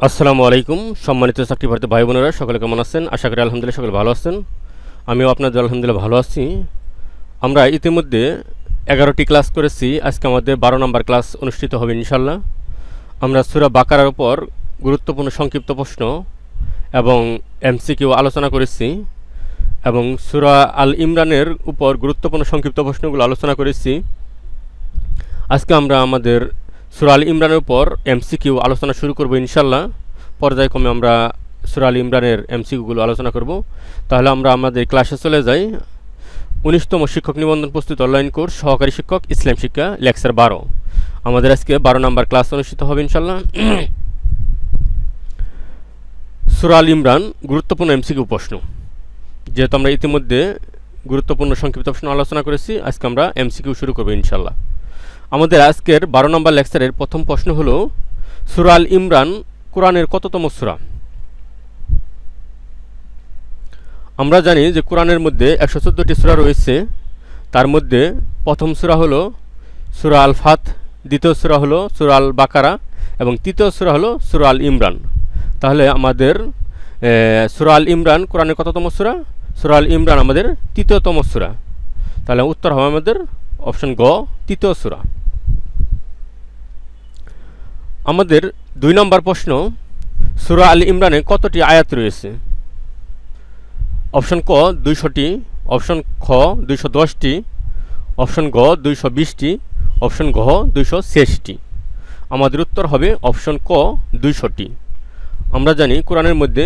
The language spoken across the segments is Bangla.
আসসালামু আলাইকুম সম্মানিত চাকরি প্রার্থী ভাই বোনেরা, সকলে কেমন আছেন? আশা করি আলহামদুলিল্লাহ সকলে ভালো আছেন। আমিও আপনাদের আলহামদুলিল্লাহ ভালো আছি। আমরা ইতিমধ্যে 11টি ক্লাস করেছি। আজকে আমাদের 12 নম্বর ক্লাস অনুষ্ঠিত হবে ইনশাল্লাহ। আমরা সূরা বাকারার উপর গুরুত্বপূর্ণ সংক্ষিপ্ত প্রশ্ন এবং এমসিকিউ আলোচনা করেছি এবং সূরা আল ইমরানের উপর গুরুত্বপূর্ণ সংক্ষিপ্ত প্রশ্নগুলো আলোচনা করেছি। আজকে আমরা আমাদের সূরা আল ইমরানের উপর এমসিকিউ আলোচনা শুরু করব ইনশাল্লাহ। পর্যায়ক্রমে আমরা সূরা আল ইমরানের এমসিকিউগুলো আলোচনা করব। তাহলে আমরা আমাদের ক্লাসে চলে যাই। 19তম শিক্ষক নিবন্ধন প্রস্তুত অনলাইন কোর্স সহকারী শিক্ষক ইসলাম শিক্ষা লেকচার 12। আমাদের আজকে 12 নম্বর ক্লাস অনুষ্ঠিত হবে ইনশাল্লাহ। সূরা আল ইমরান গুরুত্বপূর্ণ এমসিকিউ প্রশ্ন। যেহেতু আমরা ইতিমধ্যে গুরুত্বপূর্ণ সংক্ষিপ্ত প্রশ্ন আলোচনা করেছি, আজকে আমরা এমসিকিউ শুরু করব ইনশাল্লাহ। আমাদের আজকের 12 নম্বর লেকচারের প্রথম প্রশ্ন হলো, সূরা আল ইমরান কোরআনের কততম সূরা? আমরা জানি যে কোরআনের মধ্যে 114টি সূরা রয়েছে। তার মধ্যে প্রথম সূরা হলো সূরা আল ফাত, দ্বিতীয় সূরা হলো সূরা আল বাকারা এবং তৃতীয় সূরা হলো সূরা আল ইমরান। তাহলে আমাদের সূরা আল ইমরান কোরআনের কততম সূরা? সূরা আল ইমরান আমাদের তৃতীয়তম সূরা। তাহলে উত্তর হবে আমাদের অপশন গ, তৃতীয় সূরা। আমাদের 2 নম্বর প্রশ্ন, সূরা আল ইমরানে কতটি আয়াত রয়েছে? অপশন ক 200টি, অপশন খ 210টি, অপশন গ 220টি, অপশন ঘ 286টি। আমাদের উত্তর হবে অপশন ক 200টি। আমরা জানি কোরআনের মধ্যে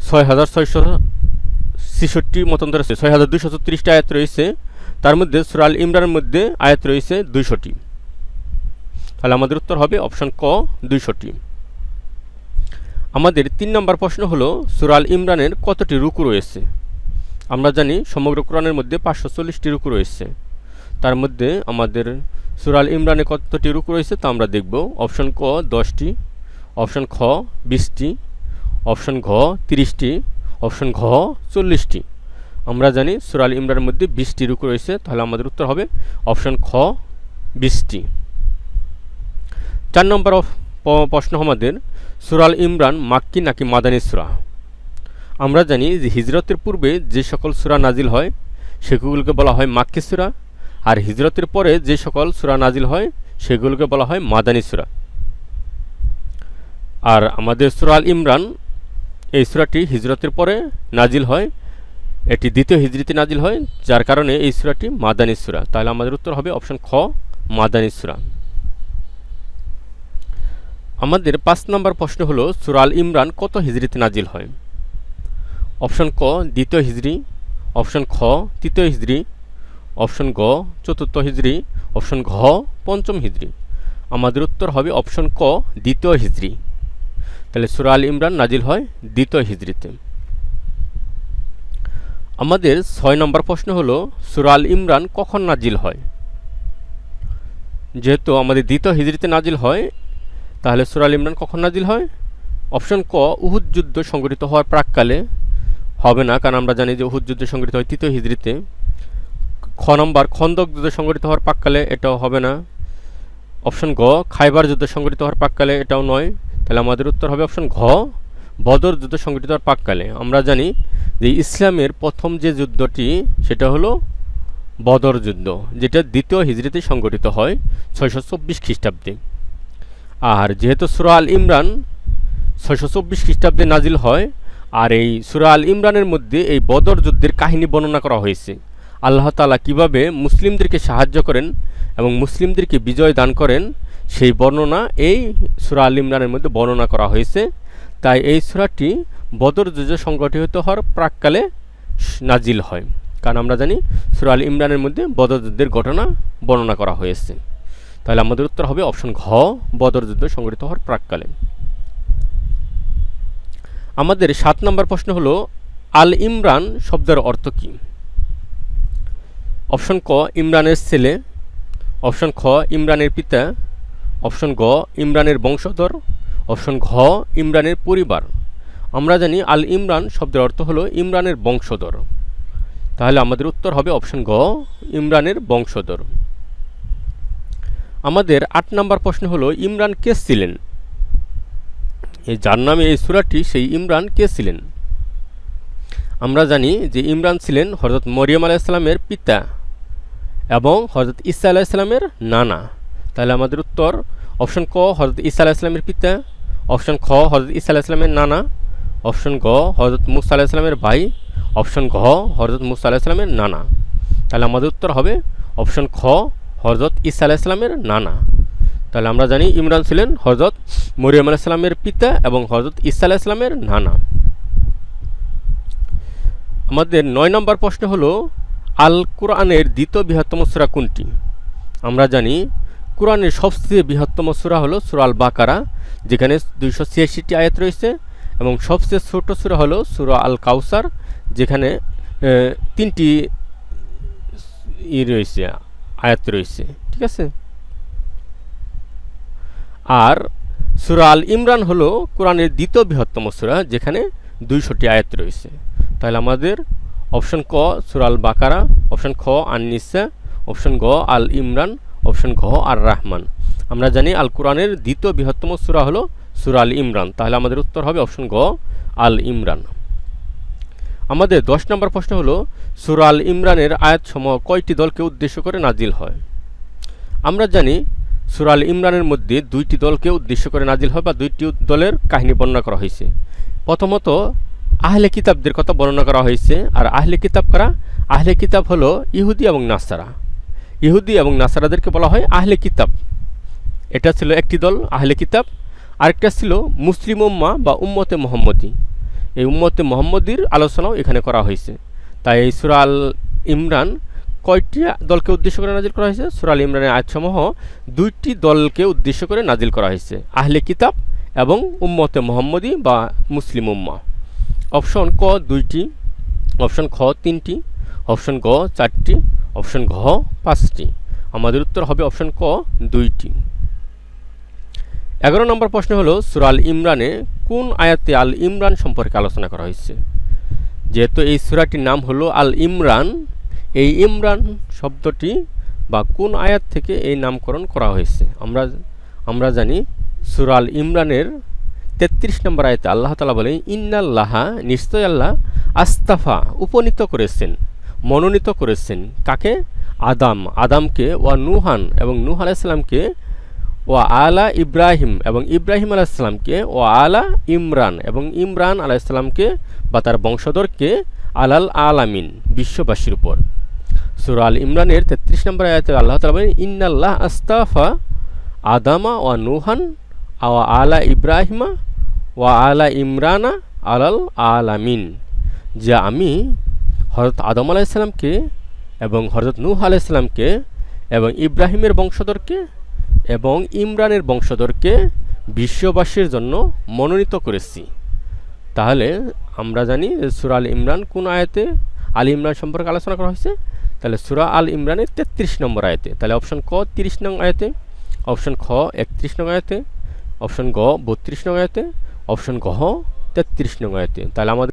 6666টি মতান্তর আছে, 6236টি আয়াত রয়েছে। তার মধ্যে সূরা আল ইমরানের মধ্যে আয়াত রয়েছে 200টি। তাহলে আমাদের উত্তর হবে অপশন ক 200টি। আমাদের 3 নম্বর প্রশ্ন হলো, সূরা আল ইমরানের কতটি রুকু রয়েছে? আমরা জানি সমগ্র কোরআনের মধ্যে 540টি রুকু রয়েছে। তার মধ্যে আমাদের সূরা আল ইমরানে কতটি রুকু রয়েছে তা আমরা দেখব। অপশন ক 10টি, অপশন খ 20টি, অপশন ঘ 30টি, অপশন ঘ 40টি। আমরা জানি সূরা আল ইমরানের মধ্যে 20টি রুকু রয়েছে। তাহলে আমাদের উত্তর হবে অপশন খ 20টি। 4 নম্বর প্রশ্ন আমাদের, সূরা আল ইমরান মাক্কি নাকি মাদানী সূরা? আমরা জানি যে হিজরতের পূর্বে যে সকল সূরা নাজিল হয় সেগুলোকে বলা হয় মাক্কি সূরা, আর হিজরতের পরে যে সকল সূরা নাজিল হয় সেগুলোকে বলা হয় মাদানী সূরা। আর আমাদের সূরা আল ইমরান এই সূরাটি হিজরতের পরে নাজিল হয়, এটি দ্বিতীয় হিজরিতে নাজিল হয়, যার কারণে এই সূরাটি মাদানী সূরা। তাহলে আমাদের উত্তর হবে অপশন খ, মাদানী সূরা। আমাদের 5 নম্বর প্রশ্ন হলো, সূরা আল ইমরান কত হিজরিতে নাজিল হয়? অপশন ক দ্বিতীয় হিজরি, অপশন খ তৃতীয় হিজরি, অপশন গ চতুর্থ হিজরি, অপশন ঘ পঞ্চম হিজরি। আমাদের উত্তর হবে অপশন ক দ্বিতীয় হিজরি। তাহলে সূরা আল ইমরান নাজিল হয় দ্বিতীয় হিজরিতে। আমাদের 6 নম্বর প্রশ্ন হলো, সূরা আল ইমরান কখন নাজিল হয়? যেহেতু আমাদের দ্বিতীয় হিজরিতে নাজিল হয়, তাহলে সূরা আল ইমরান কখন নাজিল হয়? অপশন ক উহুদ যুদ্ধ সংঘটিত হওয়ার প্রাককালে। হবে না, কারণ আমরা জানি যে উহুদ যুদ্ধ সংঘটিত হয় তৃতীয় হিজরিতে। খ নম্বর খন্দক যুদ্ধ সংঘটিত হওয়ার প্রাককালে, এটাও হবে না। অপশন গ খায়বার যুদ্ধ সংঘটিত হওয়ার প্রাককালে, এটাও নয়। তাহলে আমাদের উত্তর হবে অপশন ঘ বদর যুদ্ধ সংঘটিত হওয়ার প্রাককালে। আমরা জানি যে ইসলামের প্রথম যে যুদ্ধটি সেটা হলো বদর যুদ্ধ, যেটা দ্বিতীয় হিজরিতে সংঘটিত হয় 624 খ্রিস্টাব্দে। আর যেহেতু সূরা আল ইমরান 624 খ্রিস্টাব্দে নাজিল হয়, আর এই সূরা আল ইমরানের মধ্যে এই বদর যুদ্ধের কাহিনী বর্ণনা করা হয়েছে। আল্লাহ তাআলা কিভাবে মুসলিমদেরকে সাহায্য করেন এবং মুসলিমদেরকে বিজয় দান করেন সেই বর্ণনা এই সূরা আল ইমরানের মধ্যে বর্ণনা করা হয়েছে। তাই এই সূরাটি বদর যুদ্ধ সংঘটিত হওয়ার প্রাককালে নাজিল হয়, কারণ আমরা জানি সূরা আল ইমরানের মধ্যে বদর যুদ্ধের ঘটনা বর্ণনা করা হয়েছে। তাহলে আমাদের উত্তর হবে অপশন ঘ বদর যুদ্ধ সংঘটিত হওয়ার প্রাককালে। আমাদের 7 নম্বর প্রশ্ন হলো, আল ইমরান শব্দের অর্থ কী? অপশন ক ইমরানের ছেলে, অপশন খ ইমরানের পিতা, অপশন গ ইমরানের বংশধর, অপশন ঘ ইমরানের পরিবার। আমরা জানি আল ইমরান শব্দের অর্থ হলো ইমরানের বংশধর। তাহলে আমাদের উত্তর হবে অপশন গ ইমরানের বংশধর। আমাদের 8 নম্বর প্রশ্ন হলো, ইমরান কে ছিলেন? এই যার নামে এই সূরাটি সেই ইমরান কে ছিলেন? আমরা জানি যে ইমরান ছিলেন হযরত মরিয়ম আলাইহিস সালামের পিতা এবং হযরত ঈসা আলাইহিস সালামের নানা। তাহলে আমাদের উত্তর অপশন ক হযরত ঈসা আলাইহিস সালামের পিতা, অপশন খ হযরত ঈসা আলাইহিস সালামের নানা, অপশন গ হযরত মুসা আলাইহিস সালামের ভাই, অপশন ঘ হযরত মুসা আলাইহিস সালামের নানা। তাহলে আমাদের উত্তর হবে অপশন খ হযরত ঈসা আলাইহিস সালামের নানা। তাহলে আমরা জানি ইমরান ছিলেন হযরত মরিয়ম আলাইহিস সালামের পিতা এবং হযরত ঈসা আলাইহিস সালামের নানা। আমাদের ৯ নম্বর প্রশ্ন হলো আল কোরআনের দ্বিতীয় বৃহত্তম সূরা কোনটি? আমরা জানি কোরআনের সবচেয়ে বৃহত্তম সূরা হলো সূরা আল বাকারা, যেখানে ২৮৬টি আয়াত রয়েছে, এবং সবচেয়ে ছোট সূরা হলো সূরা আল কাউসার, যেখানে ৩টি রয়েছে, আয়াত রয়েছে। ঠিক আছে। আর সূরা আল ইমরান হলো কোরআনের দ্বিতীয় বৃহত্তম সূরা, যেখানে ২০০টি আয়াত রয়েছে। তাহলে আমাদের অপশন ক সূরা আল বাকারা, অপশন খ আন-নিসা, অপশন গ আল ইমরান, অপশন ঘ আর রাহমান। আমরা জানি আল কোরআনের দ্বিতীয় বৃহত্তম সূরা হলো সূরা আল ইমরান। তাহলে আমাদের উত্তর হবে অপশন গ আল ইমরান। আমাদের ১০ নম্বর প্রশ্ন হলো সূরা আল ইমরানের আয়াতসমূহ কয়টি দলকে উদ্দেশ্য করে নাজিল হয়? আমরা জানি সূরা আল ইমরানের মধ্যে ২টি দলকে উদ্দেশ্য করে নাজিল হয় বা ২টি দলের কাহিনী বর্ণনা করা হয়েছে। প্রথমত আহলে কিতাবদের কথা বর্ণনা করা হয়েছে। আর আহলে কিতাব কারা? আহলে কিতাব হলো ইহুদি এবং নাসারা। ইহুদি এবং নাসারাদেরকে বলা হয় আহলে কিতাব। এটা ছিল একটি দল আহলে কিতাব। আরেকটা ছিল মুসলিম উম্মাহ বা উম্মতে মুহাম্মদী। এই উম্মতে মুহাম্মদীর আলোচনাও এখানে করা হয়েছে। তাই এই সূরা আল ইমরান কয়টি দলকে উদ্দেশ্য করে নাজিল করা হয়েছে? সূরা আল ইমরানের আয়াতসমূহ ২টি দলকে উদ্দেশ্য করে নাজিল করা হয়েছে, আহলে কিতাব এবং উম্মতে মুহাম্মদী বা মুসলিম উম্মাহ। অপশন ক ২টি, অপশন খ ৩টি, অপশন গ ৪টি, অপশন ঘ ৫টি। আমাদের উত্তর হবে অপশন ক ২টি। ১১ নম্বর প্রশ্ন হলো সূরা আল ইমরানে কোন আয়াতে আল ইমরান সম্পর্কে আলোচনা করা হয়েছে? যেহেতু এই সূরাটির নাম হলো আল ইমরান, এই ইমরান শব্দটি বা কোন আয়াত থেকে এই নামকরণ করা হয়েছে? আমরা জানি সূরা আল ইমরানের ৩৩ নম্বর আয়াতে আল্লাহ তাআলা বলেন ইন্নাল্লাহা, নিশ্চয় আল্লাহ, আস্তাফা, উপনীত করেছেন, মনোনীত করেছেন কাকে? আদামকে, ওয়া নুহান, এবং নূহ আলাইহিস সালামকে, ওয়া আলা ইব্রাহিম, এবং ইব্রাহিম আলাইহিস সালামকে, ওয়া আলা ইমরান, এবং ইমরান আলাইহিস সালামকে বা তার বংশধরকে, আলাল আলামিন, বিশ্ববাসীর উপর। সূরা আল ইমরানের ৩৩ নম্বর আয়াতে আল্লাহ তাআলা বলেন ইন্নাল্লাহ আস্তাফা আদামা ওয়া নুহান ওয়া আলা ইব্রাহিমা ওয়া আলা ইমরানা আলাল আলামিন, যে আমি হযরত আদম আলাইহিস সালামকে এবং হযরত নূহ আলাইহিস সালামকে এবং ইব্রাহিমের বংশধরকে এবং ইমরানের বংশধরকে বিশ্ববাসীর জন্য মনোনীত করেছি। তাহলে আমরা জানি সূরা আল ইমরান কোন আয়াতে আল ইমরান সম্পর্কে আলোচনা করা হয়েছে? তাহলে সূরা আল ইমরানের ৩৩ নম্বর আয়াতে। তাহলে অপশন ক ৩০ নং আয়াতে, অপশন খ ৩১ নং আয়াতে, অপশন গ ৩২ নং আয়াতে, অপশন ঘ ৩৩ নং আয়াতে। তাহলে আমাদের